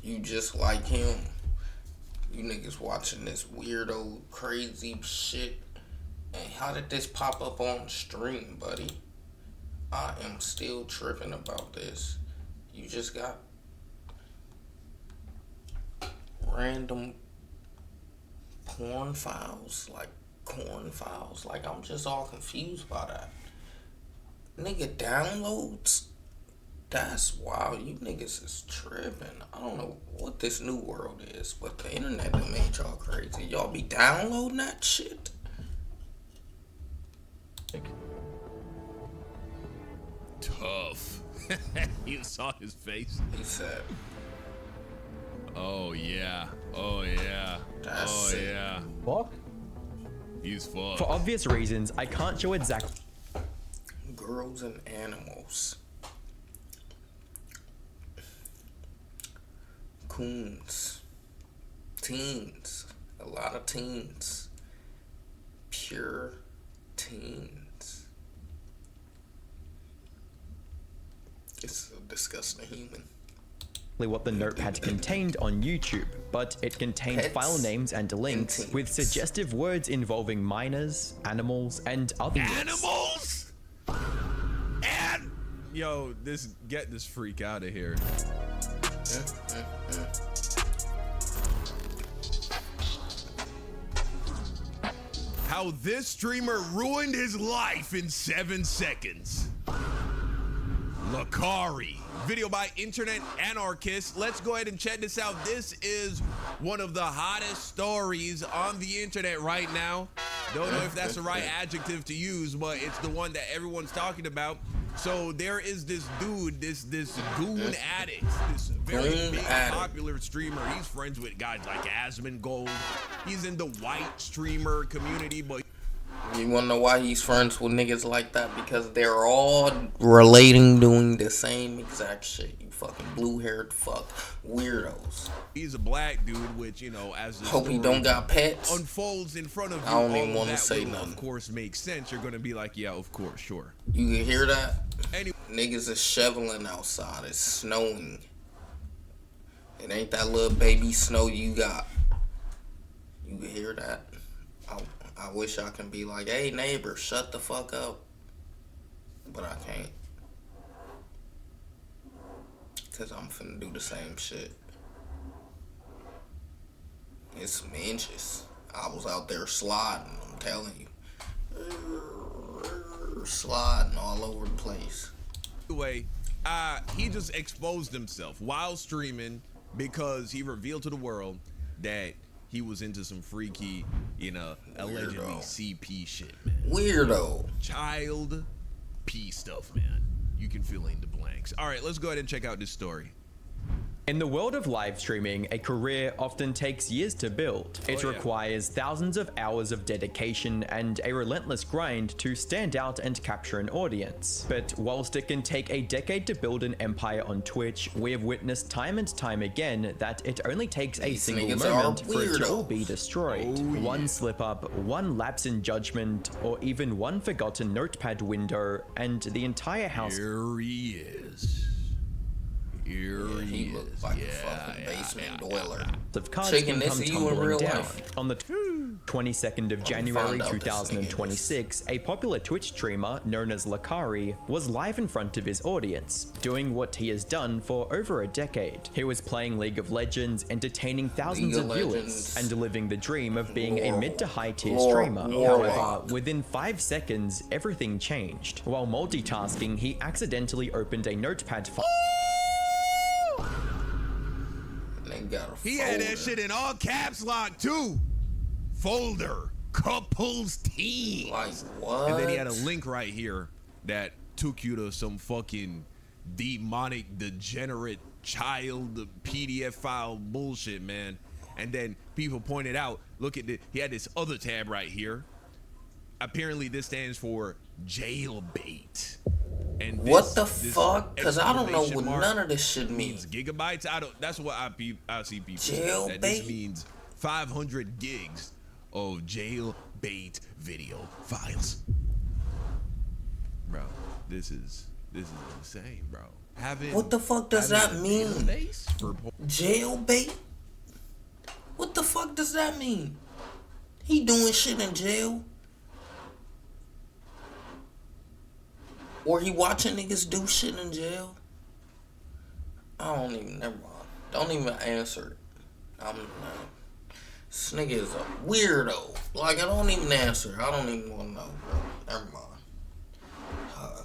You just like him. You niggas watching this weirdo, crazy shit. And how did this pop up on stream, buddy? I am still tripping about this. You just got random porn files, like corn files. Like, I'm just all confused by that. Nigga, downloads? That's wild. You niggas is tripping. I don't know what this new world is, but the internet done made y'all crazy. Y'all be downloading that shit? Tough. You saw his face. He said, oh yeah. Oh yeah. That's oh sick. yeah. Fuck. He's fucked. For obvious reasons, I can't show exact. girls and animals. Coons. Teens. A lot of teens. Pure teens. It's a disgusting human. What the notepad contained on YouTube, but it contained Pets file names and links and with teens. suggestive words involving minors, animals, and other Animals? And yo, get this freak out of here. How this streamer ruined his life in 7 seconds. Lakari. Video by Internet Anarchist. Let's go ahead and check this out. This is one of the hottest stories on the internet right now. Don't know if that's the right adjective to use, but it's the one that everyone's talking about. So there is this dude, this goon addict, this very big popular streamer. He's friends with guys like Asmongold. He's in the white streamer community, but You wanna know why he's friends with niggas like that? Because they're all relating, doing the same exact shit. You fucking blue-haired fuck weirdos. he's a black dude, which, you know, as the Hope he story don't got pets. unfolds in front of you, I don't all even of wanna that say will, nothing. of course, makes sense. You're gonna be like, yeah, of course, sure. You can hear that? Anyway, Niggas is shoveling outside. It's snowing. It ain't that little baby snow you got. You can hear that? I wish I can be like, hey neighbor, shut the fuck up. But I can't. Cause I'm finna do the same shit. It's some inches. I was out there sliding, I'm telling you. Sliding all over the place. anyway, he just exposed himself while streaming because he revealed to the world that he was into some freaky, you know, allegedly CP shit, man. Weirdo. Child P stuff, man. You can fill in the blanks. All right, let's go ahead and check out this story. In the world of live streaming, a career often takes years to build. It requires thousands of hours of dedication and a relentless grind to stand out and capture an audience. But whilst it can take a decade to build an empire on Twitch, we have witnessed time and time again that it only takes a single niggas are moment for it to all weirdos. be destroyed. One slip up, one lapse in judgment, or even one forgotten notepad window, and the entire house Here he is. Here He he looks is. like a fucking basement dweller. of cards Chicken, can this come is you in tumbling real down. life. On the 22nd of January found out this nigga 2026, a popular Twitch streamer known as Lakari was live in front of his audience, doing what he has done for over a decade. He was playing League of Legends, entertaining thousands League of of viewers, Legends. and living the dream of being a mid to high tier Lord, streamer. Lord. However, within 5 seconds, everything changed. While multitasking, he accidentally opened a notepad file. They got a He had that folder. shit in all caps lock too. Folder. Couples team. Like what? And then he had a link right here that took you to some fucking demonic, degenerate child PDF file bullshit, man. And then people pointed out, look at he had this other tab right here. Apparently this stands for jailbait. And What the this fuck? Because I don't know what exclamation mark none of this shit means means. gigabytes. That's what I see people say, that this Jailbait? means 500 gigs of jailbait video files. Bro, this is insane, bro. having What the fuck does that having a mean? database for porn. Jailbait? What the fuck does that mean? He doing shit in jail? Or he watching niggas do shit in jail? I don't even, never mind. Don't even answer it. This nigga is a weirdo. Like, I don't even answer. I don't even want to know, bro. Never mind.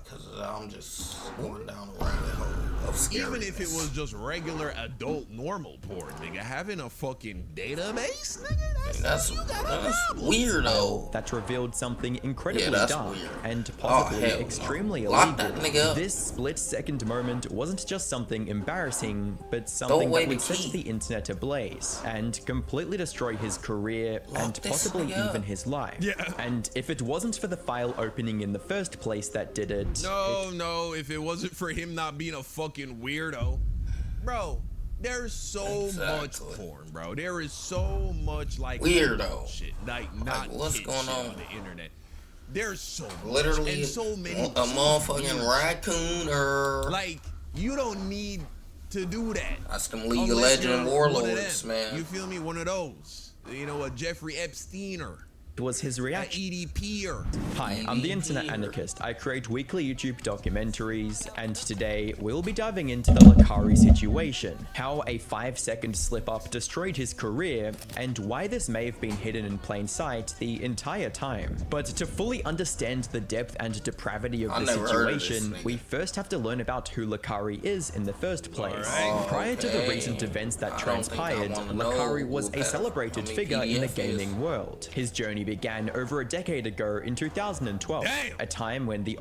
Because I'm just going down a rabbit hole of scariness. Even if it was just regular adult normal porn, nigga, having a fucking database, nigga, that's weirdo. That revealed something incredibly that's dark weird. and possibly hell no. extremely Lock that illegal. nigga up. This split-second moment wasn't just something embarrassing, but something away that would the set key. the internet ablaze and completely destroy his career Lock and this possibly nigga up. even his life. Yeah. And if it wasn't for the file opening in the first place that did it, No, if it wasn't for him not being a fucking weirdo. Bro, there's so much porn, bro. There is so much, like, Weirdo. shit. Like, not what's kid going shit on? the internet. There's so much. Literally and so many. a motherfucking raccoon or... Like, you don't need to do that. That's them League of Unless Legend you're one of warlords, them. man. You feel me? One of those. You know, a Jeffrey Epsteiner. was his An reaction. EDPer. Hi, I'm the Internet Anarchist. I create weekly YouTube documentaries, and today we'll be diving into the Lakari situation, how a 5-second slip-up destroyed his career, and why this may have been hidden in plain sight the entire time. But to fully understand the depth and depravity of the situation, we first have to learn about who Lakari is in the first place. Prior to the recent events that transpired, Lakari was a celebrated figure in the gaming world. His journey began over a decade ago in 2012, a time when the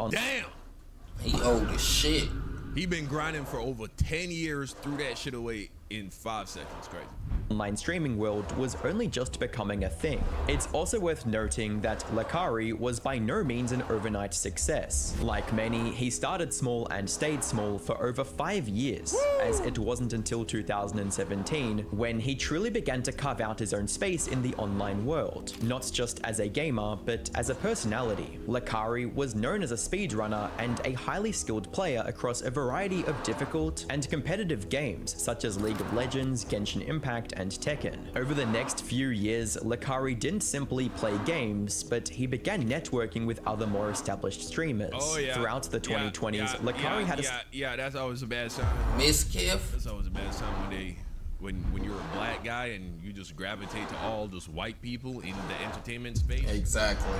he old as shit. He been grinding for over 10 years, threw that shit away in 5 seconds. Crazy. online streaming world was only just becoming a thing. It's also worth noting that Lakari was by no means an overnight success. Like many, he started small and stayed small for over 5 years, as it wasn't until 2017 when he truly began to carve out his own space in the online world, not just as a gamer, but as a personality. Lakari was known as a speedrunner and a highly skilled player across a variety of difficult and competitive games such as League of Legends, Genshin Impact, and Tekken. Over the next few years, Lakari didn't simply play games, but he began networking with other more established streamers. Throughout the 2020s, Lakari had a... that's always a bad sign. Miskiff. That's always a bad sign when you're a black guy and you just gravitate to all just white people in the entertainment space. Exactly.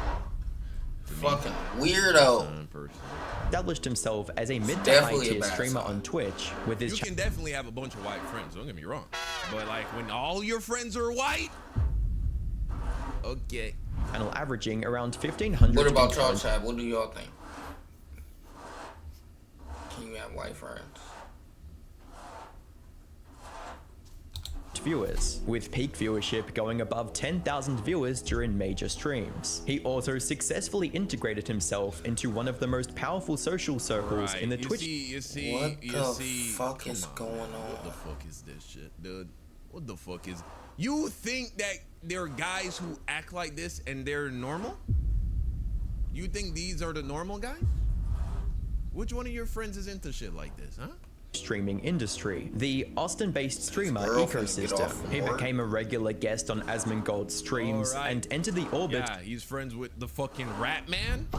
Fucking weirdo. Established himself as a mid to high tier streamer on Twitch with his You can definitely have a bunch of white friends, don't get me wrong. But like when all your friends are white, okay. channel averaging around 1,500. What about y'all, chat? What do y'all think? Can you have white friends? Viewers, with peak viewership going above 10,000 viewers during major streams. He also successfully integrated himself into one of the most powerful social circles in the Twitch. What the fuck is going on? What the fuck is this shit, dude? What the fuck is... You think that there are guys who act like this and they're normal? You think these are the normal guys? Which one of your friends is into shit like this, huh? Streaming industry, the Austin-based streamer ecosystem. He became a regular guest on Asmongold's streams and entered the orbit. Yeah, he's friends with the fucking Rat Man.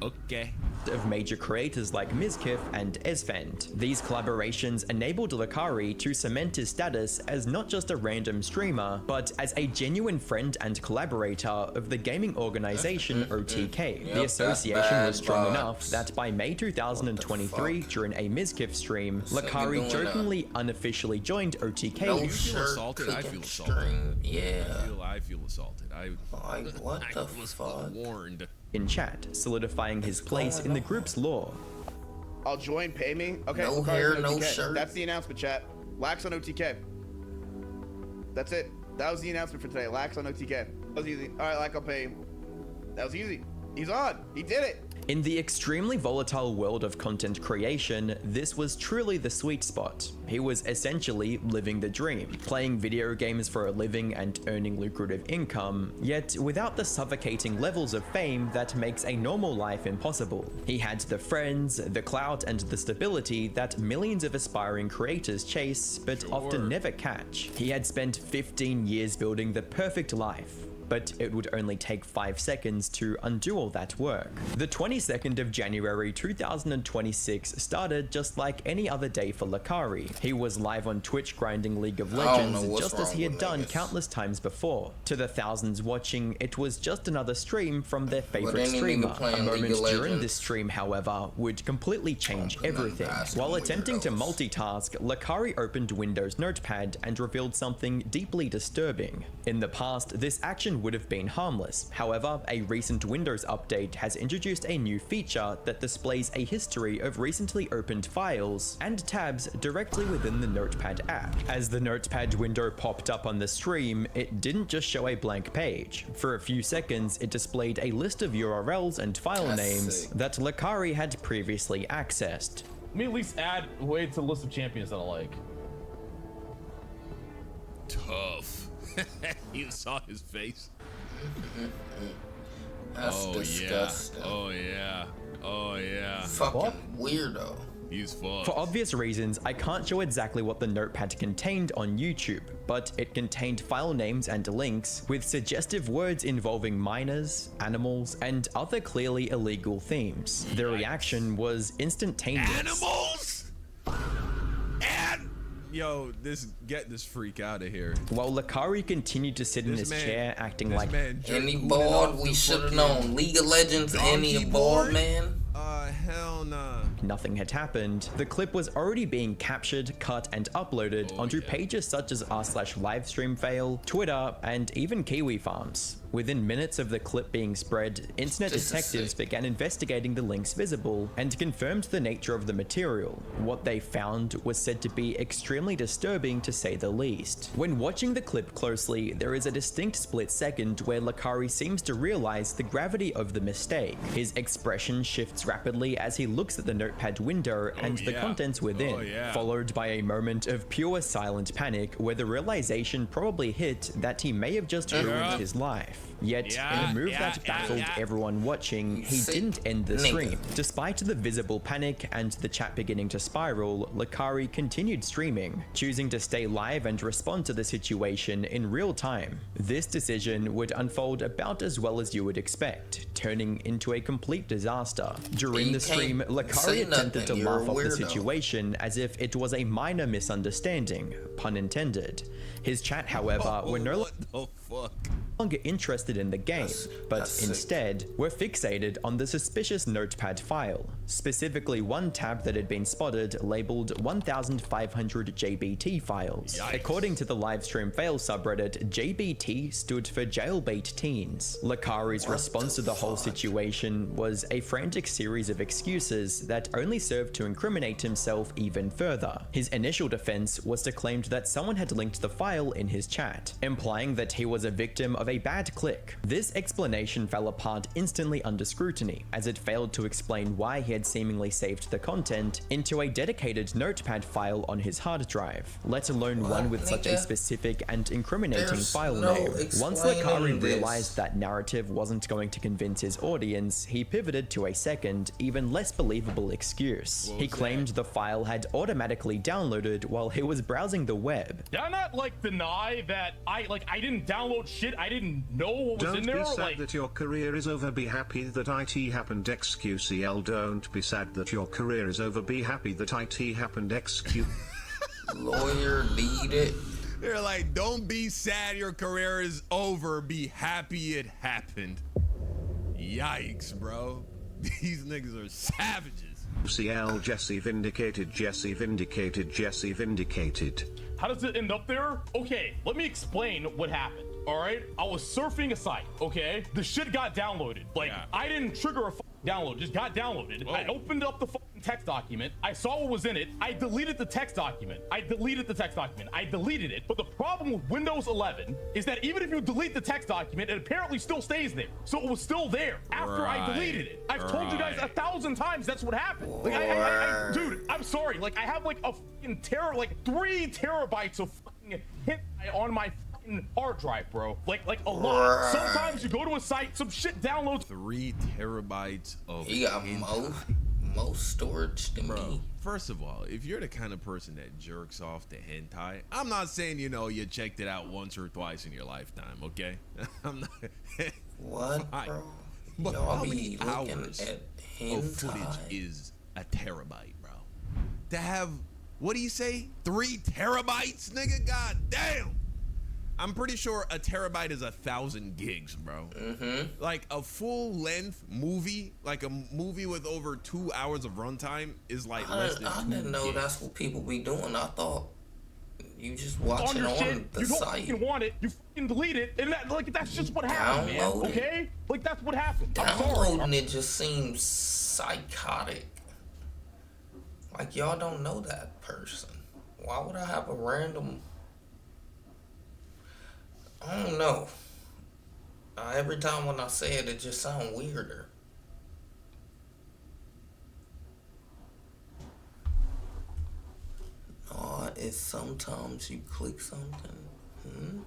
Okay. Of major creators like Miskiff and Esvend. These collaborations enabled Lakari to cement his status as not just a random streamer, but as a genuine friend and collaborator of the gaming organization OTK. The association was strong enough that by May 2023, during a Miskiff stream, Lakari jokingly unofficially joined OTK. No, you feel assaulted? I feel assaulted. Yeah. I feel assaulted. What the fuck? Warned. In chat, solidifying his place in the group's lore. I'll join, pay me. Okay, no hair, no shirt. That's the announcement, chat. Lax on OTK. That's it. That was the announcement for today. Lax on OTK. That was easy. All right, Lax, I'll pay you. That was easy. He's on. He did it. In the extremely volatile world of content creation, this was truly the sweet spot. He was essentially living the dream, playing video games for a living and earning lucrative income, yet without the suffocating levels of fame that makes a normal life impossible. He had the friends, the clout, and the stability that millions of aspiring creators chase, but often never catch. He had spent 15 years building the perfect life, but it would only take 5 seconds to undo all that work. The 22nd of January 2026 started just like any other day for Lakari. He was live on Twitch grinding League of Legends just as he had done countless times before. To the thousands watching, it was just another stream from their favorite streamer. A moment during this stream, however, would completely change everything. While attempting to multitask, Lakari opened Windows Notepad and revealed something deeply disturbing. In the past, this action would have been harmless. However, a recent Windows update has introduced a new feature that displays a history of recently opened files and tabs directly within the Notepad app. As the Notepad window popped up on the stream, it didn't just show a blank page. For a few seconds, it displayed a list of URLs and file names that Lakari had previously accessed. Let me at least add way to the list of champions that I like. Tough. You saw his face. That's disgusting. Yeah. Oh yeah. Oh yeah. Fucking weirdo. He's fucked. For obvious reasons, I can't show exactly what the notepad contained on YouTube, but it contained file names and links with suggestive words involving minors, animals, and other clearly illegal themes. The reaction was instantaneous. Animals? And yo, get this freak out of here. While Lakari continued to sit in his chair acting like any board we should have known. League of Legends, any board, man. Hell nah. Nothing had happened, the clip was already being captured, cut, and uploaded onto pages such as r/livestreamfail, Twitter, and even Kiwi Farms. Within minutes of the clip being spread, internet detectives began investigating the links visible and confirmed the nature of the material. What they found was said to be extremely disturbing to say the least. When watching the clip closely, there is a distinct split second where Lakari seems to realize the gravity of the mistake. His expression shifts rapidly as he looks at the notepad window and the contents within, followed by a moment of pure silent panic where the realization probably hit that he may have just ruined his life. Yet, in a move that baffled everyone watching, he didn't end the stream. Despite the visible panic and the chat beginning to spiral, Lakari continued streaming, choosing to stay live and respond to the situation in real time. This decision would unfold about as well as you would expect, turning into a complete disaster. During the stream, Lakari attempted to laugh off the situation as if it was a minor misunderstanding, pun intended. His chat, however, were no longer interested in the game, but instead were fixated on the suspicious notepad file, specifically one tab that had been spotted labeled 1500 JBT files. According to the livestream fail subreddit, JBT stood for Jailbait Teens. Lakari's response to the whole situation was a frantic series of excuses that only served to incriminate himself even further. His initial defense was to claim that someone had linked the file in his chat, implying that he was a victim of a bad click. This explanation fell apart instantly under scrutiny, as it failed to explain why he had seemingly saved the content into a dedicated notepad file on his hard drive, let alone one with such a specific and incriminating file name. Once Lakari realized that narrative wasn't going to convince his audience, he pivoted to a second, even less believable excuse. He claimed the file had automatically downloaded while he was browsing the web. Did I not deny that I didn't download shit? I didn't know what was in there. Don't be sad that your career is over. Be happy that IT happened. XQCL. Don't be sad that your career is over. Be happy that IT happened. XQ. Lawyer need it. They're like, don't be sad your career is over. Be happy it happened. Yikes, bro. These niggas are savages. CL Jesse vindicated. Jesse vindicated. Jesse vindicated. How does it end up there? Okay, let me explain what happened. All right, I was surfing a site. Okay, the shit got downloaded. I didn't trigger a download, just got downloaded. I opened up the text document. I saw what was in it. I deleted the text document. I deleted it. But the problem with Windows 11 is that even if you delete the text document, it apparently still stays there. So it was still there after I deleted it. I've told you guys 1,000 times that's what happened. Like, dude, I'm sorry. Like, I have like a fucking 3 terabytes of fucking hentai on my fucking hard drive, bro. Like a lot. Sometimes you go to a site, some shit downloads. 3 terabytes of He got more storage than me. First of all, if you're the kind of person that jerks off to hentai, I'm not saying, you know, you checked it out once or twice in your lifetime, okay? I'm not. What, bro? But Y'all how be many looking hours at of footage hentai. is a terabyte, bro? To have, what do you say? 3 terabytes, nigga? God damn. I'm pretty sure a terabyte is 1,000 gigs, bro. Like a full-length movie, like a movie with over 2 hours of runtime, is like less than 2 I didn't know gigs. that's what people be doing. I thought you just watch on it your on shit, the you don't site. fucking want it, you fucking delete it, and that's just what happened, man. Download it. Okay? Like that's what happened. I'm sorry. Downloading it just seems psychotic. Like y'all don't know that person. Why would I have a random? I don't know. Every time when I say it, it just sounds weirder. It's sometimes you click something.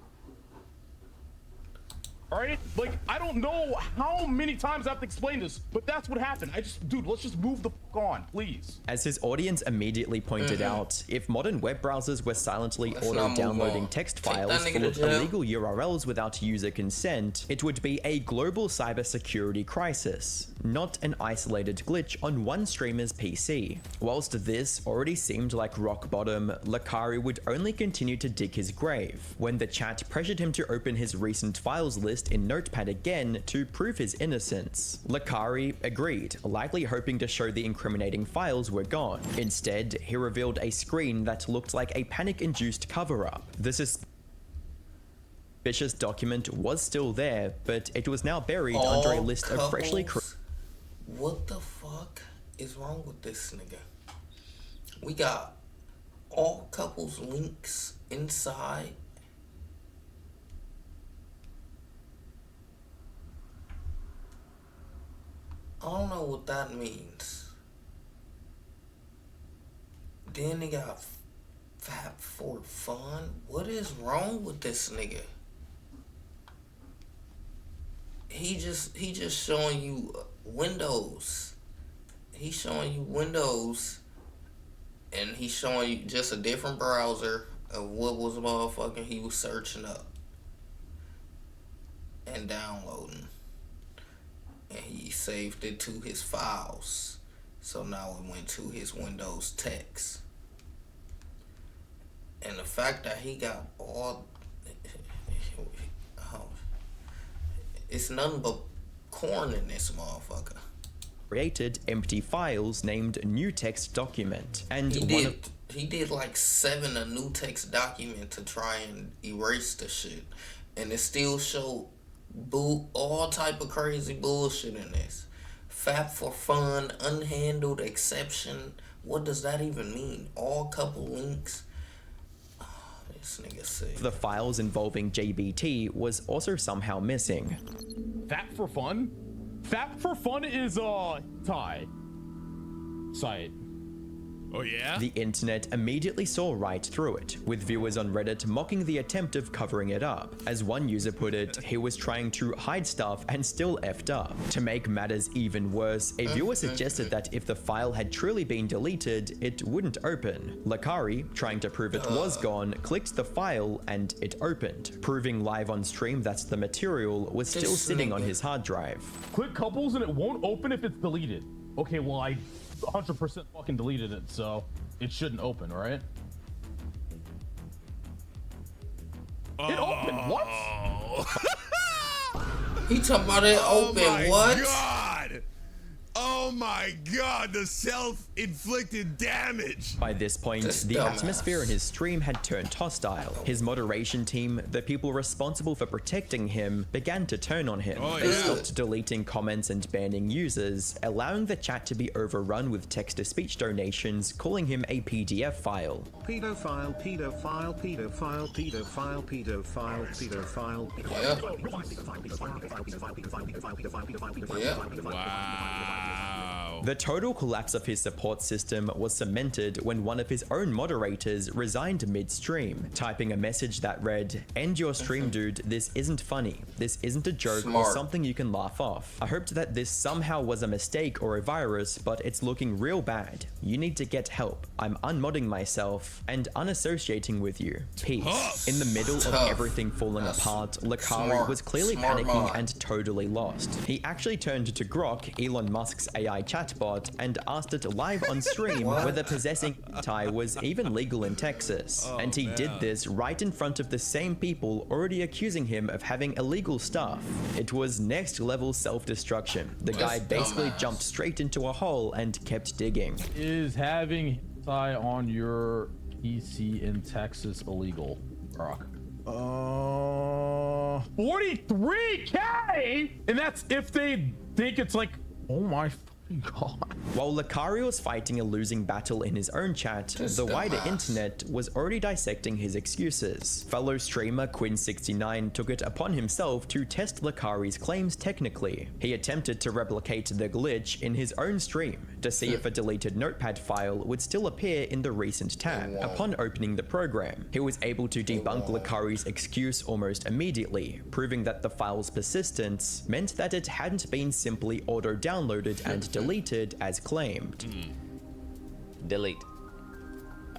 All right? Like, I don't know how many times I have to explain this, but that's what happened. Dude, let's just move the fuck on, please. As his audience immediately pointed out, if modern web browsers were silently Let's not move auto-downloading on. text Take that files nigga full to of jail. illegal URLs without user consent, it would be a global cybersecurity crisis, not an isolated glitch on one streamer's PC. Whilst this already seemed like rock bottom, Lakari would only continue to dig his grave when the chat pressured him to open his recent files list in Notepad again to prove his innocence. Lakari agreed, likely hoping to show the incriminating files were gone. Instead, he revealed a screen that looked like a panic-induced cover-up. The suspicious document was still there, but it was now buried under a list of freshly Couples? What the fuck is wrong with this nigga? We got all couples links inside. I don't know what that means. Then they got Fat for Fun. What is wrong with this nigga? He just showing you Windows. He's showing you Windows, and he's showing you just a different browser of what was motherfucking he was searching up and downloading. And he saved it to his files. So now it went to his Windows text. And the fact that he got all... It's nothing but corn in this motherfucker. created empty files named new text document. And He did like 7 a new text document to try and erase the shit. And it still showed all type of crazy bullshit in this. Fap for Fun, unhandled exception. What does that even mean? All couple links. Oh, this nigga sick. the files involving JBT was also somehow missing. Fat for Fun? Fat for Fun is Thai site. Oh yeah? The internet immediately saw right through it, with viewers on Reddit mocking the attempt of covering it up. As one user put it, he was trying to hide stuff and still effed up. To make matters even worse, a viewer suggested that if the file had truly been deleted, it wouldn't open. Lakari, trying to prove it was gone, clicked the file and it opened, proving live on stream that the material was still This sitting on nigga. his hard drive. Click couples and it won't open if it's deleted. Okay, well I 100% fucking deleted it, so it shouldn't open, right? It opened. What? He talking about it open. My What? God. Oh my God, the self-inflicted damage. By this point, This the dumbass. atmosphere in his stream had turned hostile. His moderation team, the people responsible for protecting him, began to turn on him. Oh, They yeah. stopped deleting comments and banning users, allowing the chat to be overrun with text-to-speech donations, calling him a PDF file. Pedophile, pedophile, pedophile, pedophile, pedophile, pedophile, Yeah. Wow. The total collapse of his support system was cemented when one of his own moderators resigned mid-stream, typing a message that read, "End your stream, dude. This isn't funny. This isn't a joke or Smart. something you can laugh off. I hoped that this somehow was a mistake or a virus, but it's looking real bad. You need to get help. I'm unmodding myself and unassociating with you. Peace." In the middle of Tough. everything falling That's apart, Lakari smart. was clearly Smart panicking mod. and totally lost. He actually turned to Grok, Elon Musk's AI chatbot, and asked it live on stream whether possessing hentai was even legal in Texas. And he did this right in front of the same people already accusing him of having illegal stuff. It was next level self-destruction. The guy basically dumbass. jumped straight into a hole and kept digging. Is having hentai on your PC in Texas illegal? Rock. 43K, and that's if they think it's like, oh my fucking god. While Lakari was fighting a losing battle in his own chat, the wider internet was already dissecting his excuses. Fellow streamer Quinn69 took it upon himself to test Lakari's claims technically. He attempted to replicate the glitch in his own stream to see if a deleted notepad file would still appear in the recent tab. Upon opening the program, he was able to debunk Lakari's excuse almost immediately, proving that the file's persistence meant that it hadn't been simply auto-downloaded and deleted as claimed. Delete.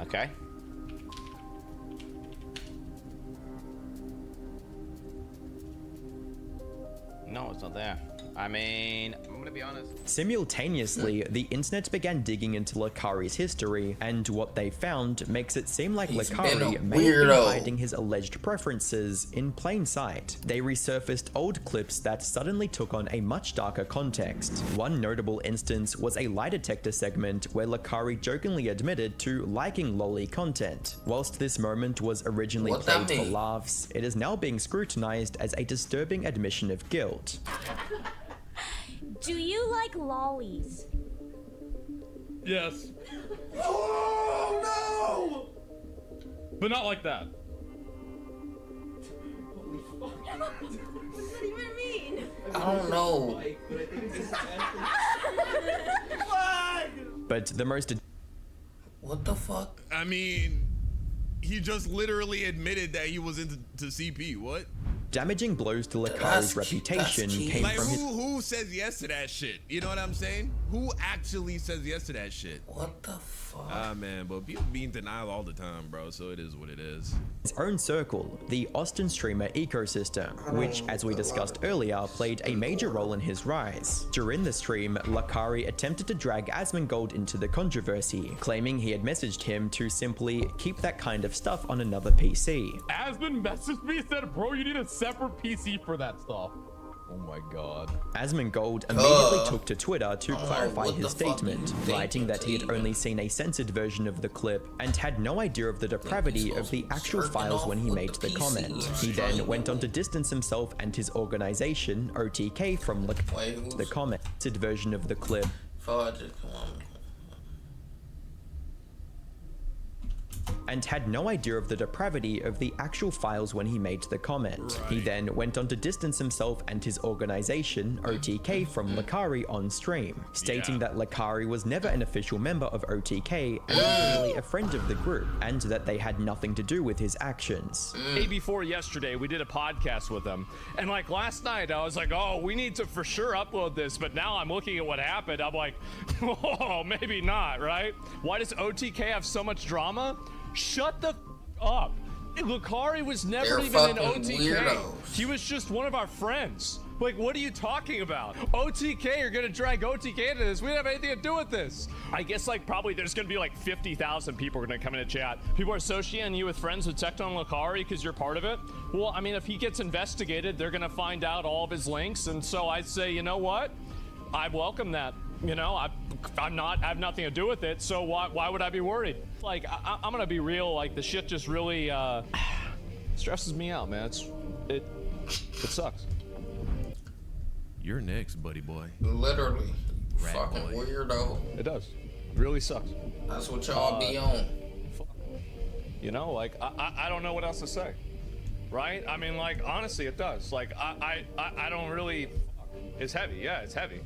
Okay. No, it's not there. I mean, I'm gonna be honest. Simultaneously, the internet began digging into Lakari's history, and what they found makes it seem like He's Lakari been a may have been weirdo. hiding his alleged preferences in plain sight. They resurfaced old clips that suddenly took on a much darker context. One notable instance was a lie detector segment where Lakari jokingly admitted to liking lolly content. Whilst this moment was originally What that played for mean? laughs, it is now being scrutinized as a disturbing admission of guilt. Do you like lollies? Yes, Oh but not like that. What does that even mean? no! I don't know. But the most What the fuck? I mean, he just literally admitted that he was into CP. What? damaging blows to That's Lakari's reputation key. came Like, from his who says yes to that shit? You know what I'm saying? Who actually says yes to that shit? What the fuck? Ah, man, but people be in denial all the time, bro, so it is what it is. own circle, the Austin streamer ecosystem, which, as we discussed earlier, played a major role in his rise. During the stream, Lakari attempted to drag Asmongold into the controversy, claiming he had messaged him to simply keep that kind of stuff on another PC. Asmund messaged me and said, bro, you need a separate PC for that stuff. Oh my god. Asmongold immediately took to Twitter to Oh, clarify what his the fuck statement, you think writing that he had even- only seen a censored version of the clip and had no idea of the depravity of the actual jerking files off when he with made the the PC. comment. He then went on to distance himself and his organization, OTK, from Wait, the commented version of the clip. Fudge it, come on. And had no idea of the depravity of the actual files when he made the comment. He then went on to distance himself and his organization, OTK, from Lakari on stream, stating that Lakari was never an official member of OTK and was merely a friend of the group, and that they had nothing to do with his actions. Day before yesterday, we did a podcast with them, and like last night, I was like, "Oh, we need to for sure upload this." But now I'm looking at what happened. I'm like, "Oh, maybe not, right?" Why does OTK have so much drama? Shut the up. Lakari was never They're even in fucking OTK. weirdos. He was just one of our friends. Like, what are you talking about? OTK are gonna drag OTK into this. We don't have anything to do with this. I guess like probably there's gonna be like 50,000 people are gonna come in and chat. People are associating you with friends with Tecton Lakari because you're part of it. Well, I mean, if he gets investigated, they're gonna find out all of his links. And so I say, you know what? I welcome that. You know, I have nothing to do with it, so why would I be worried? Like, I'm gonna be real, like, the shit just really, stresses me out, man. It sucks. You're next, buddy boy. Literally. Rat Fucking boy. weirdo. It does. It really sucks. That's what y'all be on. You know, like, I don't know what else to say. Right? I mean, like, honestly, it does. Like, I don't really... It's heavy. Yeah, it's heavy.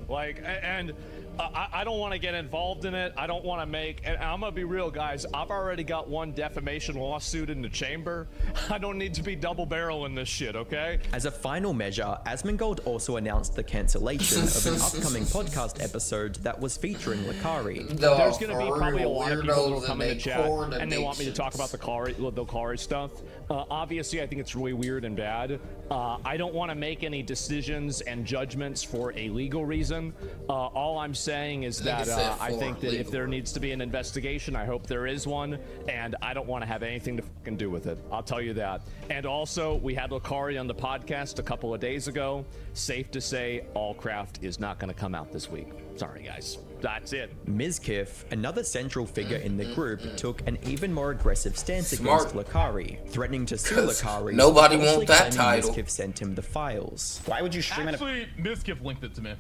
Like, and I don't want to get involved in it. I don't want to make... And I'm going to be real, guys. I've already got one defamation lawsuit in the chamber. I don't need to be double-barreling this shit, okay? As a final measure, Asmongold also announced the cancellation of an upcoming podcast episode that was featuring Lakari. There's going to be probably a lot of people that will come in the chat and they want me to talk about the Lakari stuff. Obviously, I think it's really weird and bad. I don't want to make any decisions and judgments for a legal reason. All I'm saying is that I think that if there needs to be an investigation, I hope there is one, and I don't want to have anything to fucking do with it. I'll tell you that. And also, we had Lakari on the podcast a couple of days ago. Safe to say, Allcraft is not going to come out this week. Sorry, guys. That's it. Mizkif, another central figure in the group, took an even more aggressive stance against Lakari, threatening to sue Lakari. Nobody want that title. Mizkif sent him the files. Why would you stream it? Actually, Mizkif linked it to me.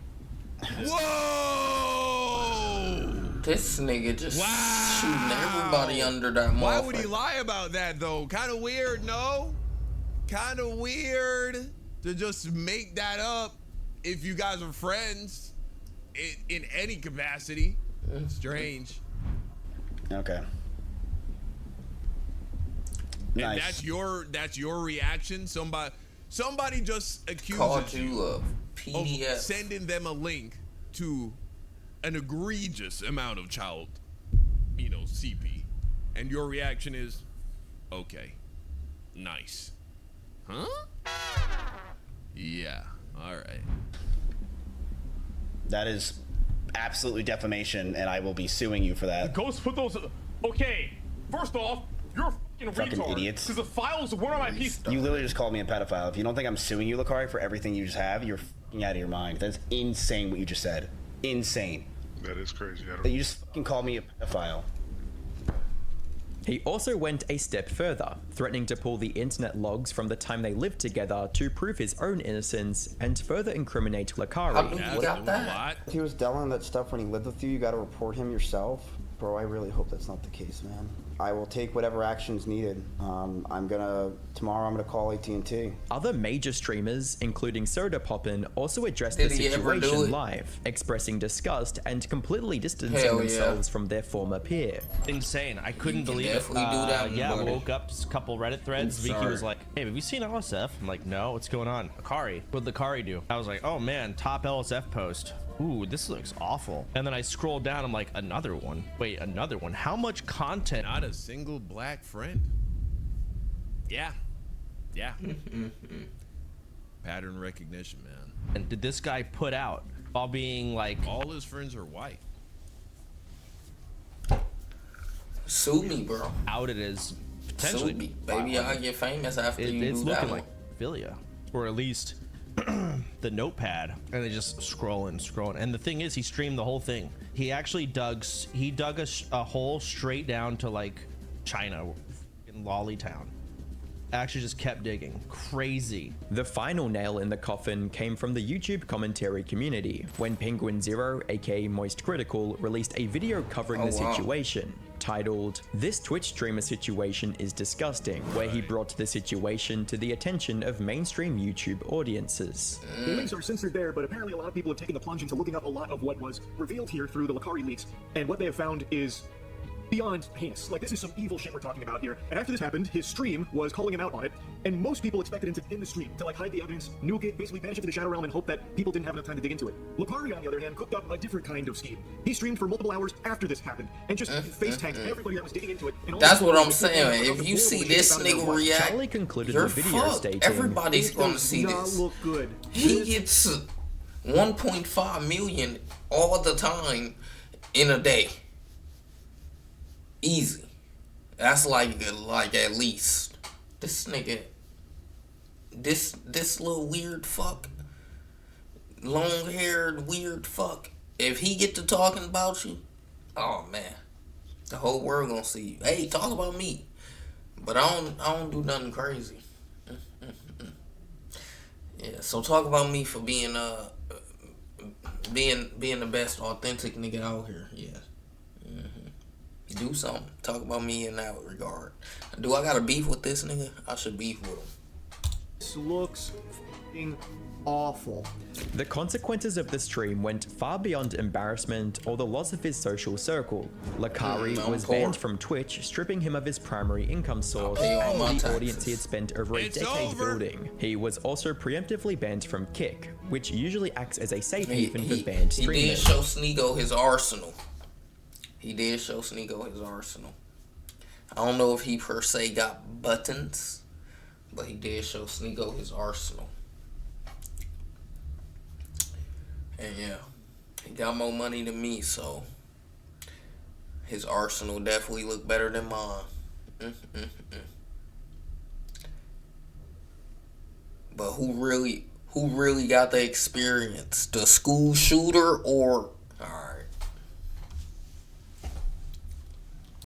Whoa! This nigga just shooting everybody under that motherfucker. Why would he lie about that, though? Kind of weird, no? Kind of weird to just make that up if you guys are friends in any capacity. Strange. Okay. And Nice. that's your reaction. Somebody just accuses Called you a PDF. of sending them a link to an egregious amount of child, CP, and your reaction is, okay, nice, huh? Yeah, all right. That is absolutely defamation, and I will be suing you for that. Ghost put those. Okay, first off, you're a fucking retard. Idiots. Because the files were on my piece. You literally just called me a pedophile. If you don't think I'm suing you, Lakari, for everything you just have, you're fucking out of your mind. That's insane what you just said. Insane. That is crazy. That you just fucking called me a pedophile. He also went a step further, threatening to pull the internet logs from the time they lived together to prove his own innocence and further incriminate Lakari. You got that? If he was downloading that stuff when he lived with you, you gotta report him yourself. Bro, I really hope that's not the case, man. I will take whatever action's needed. Tomorrow I'm gonna call AT&T. Other major streamers, including Soda Poppin', also addressed the Did he ever do situation it? live, expressing disgust and completely distancing Hell yeah. themselves from their former peer. Insane. I couldn't You can believe it. definitely do that, Yeah, I buddy. woke up, just a couple Reddit threads. I'm Vicky sorry. was like, hey, have you seen LSF? I'm like, no, what's going on? Akari. What'd Akari do? I was like, oh man, top LSF post. Ooh, this looks awful. And then I scrolled down, I'm like, another one. Wait, another one. How much content? Not a single black friend. Yeah. Pattern recognition, man. And did this guy put out while being like, All his friends are white. Sue me, bro. outed as potentially Sue me. Baby, I'll get famous after you it's do looking that like philia, or at least the notepad, and they just scrolling. And the thing is, he streamed the whole thing. He actually dug a hole straight down to like China in Lollytown. Actually just kept digging. Crazy. The final nail in the coffin came from the YouTube commentary community, when Penguin Zero, aka Moist Critical, released a video covering the situation, titled, "This Twitch streamer situation is disgusting," where he brought the situation to the attention of mainstream YouTube audiences. The links are censored there, but apparently a lot of people have taken the plunge into looking up a lot of what was revealed here through the Lakari leaks, and what they have found is beyond heinous. Like, this is some evil shit we're talking about here. And after this happened, his stream was calling him out on it, and most people expected him to end the stream, to like hide the evidence, nuke it, basically banish it to the Shadow Realm and hope that people didn't have enough time to dig into it. Lakari, on the other hand, cooked up a different kind of scheme. He streamed for multiple hours after this happened, and just face tagged everybody that was digging into it. And That's what I'm saying. If you see this nigga react, Charlie concluded you're the video fucked. stating, Everybody's It gonna does see not this. look good. He gets 1.5 million all the time in a day. Easy. That's like at least. This nigga, this little weird fuck, long haired weird fuck if he get to talking about you, oh man, the whole world gonna see you. Hey, talk about me. But I don't do nothing crazy. Yeah, so talk about me for being being the best authentic nigga out here. Yeah. Do something. Talk about me in that regard. Do I got a beef with this nigga? I should beef with him. This looks f***ing awful. The consequences of the stream went far beyond embarrassment or the loss of his social circle. Lakari was banned from Twitch, stripping him of his primary income source and the audience he had spent over a decade building. He was also preemptively banned from Kick, which usually acts as a safe haven for banned streamers. He did show Sneeko his arsenal. I don't know if he per se got buttons, but he did show Sneeko his arsenal. And yeah, he got more money than me, so his arsenal definitely looked better than mine. But who really got the experience? The school shooter or